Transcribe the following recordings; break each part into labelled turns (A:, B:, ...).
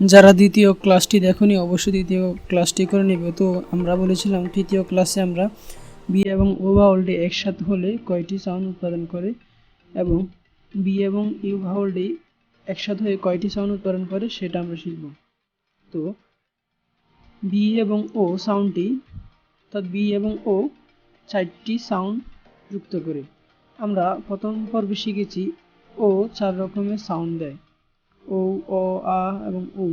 A: যারা দ্বিতীয় ক্লাসটি দেখোনি অবশ্যই দ্বিতীয় ক্লাসটি করে নেবে। তো আমরা বলেছিলাম তৃতীয় ক্লাসে আমরা বি এবং ও ভাওয়ালটি একসাথে হলে কয়টি সাউন্ড উৎপাদন করে এবং বি এবং ইউ ভাওয়ালটি একসাথে হয়ে কয়টি সাউন্ড উৎপাদন করে সেটা আমরা শিখব। তো বি এবং ও সাউন্ডটি অর্থাৎ বি এবং ও 4টি সাউন্ড যুক্ত করে। আমরা প্রথম পর্বে শিখেছি ও 4 রকমের সাউন্ড দেয়, ও, অ, আ এবং উ।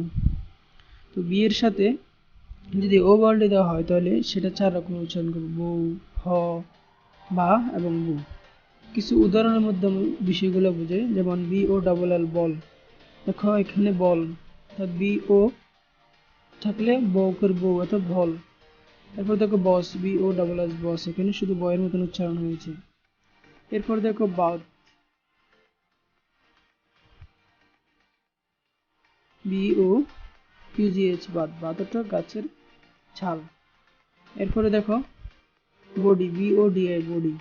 A: তো বি এর সাথে যদি ও ভাওয়ালটি দেওয়া হয় তাহলে সেটা 4 রকমের উচ্চারণ করব, বউ, হ, বা এবং বু। কিছু উদাহরণের মাধ্যমে বিষয়গুলো বোঝে, যেমন বি ও ডাবল এল বল। দেখো এখানে বল অর্থাৎ বি ও থাকলে বউকের বউ অর্থাৎ বল। এরপর দেখো বস, বি ও ডাবল এস বস, এখানে শুধু বয়ের মতন উচ্চারণ হয়েছে। এরপর দেখো বাউট, বি ও ইউজিএইচ বাদ, বাদটা গাছের ছাল। এরপরে দেখো বডি, বি ও ডিআই বডি,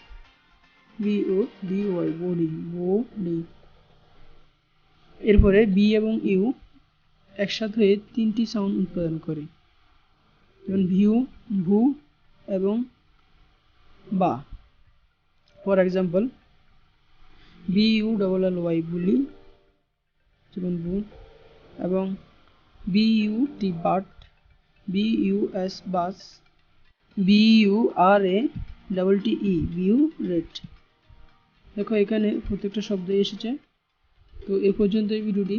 A: বি ও ডি ওয়াই বডি, বডি। এরপরে বি এবং ইউ একসাথে হয়ে 3টি সাউন্ড উৎপাদন করে, যেমন ভিউ, ভু এবং বা। For example B U double L Y bully, যেমন বু, এবং B U T but, B U S bus, B U R A double T E burette. দেখো এখানে প্রত্যেকটা শব্দ এসেছে। তো এ পর্যন্ত এই ভিডিওটি।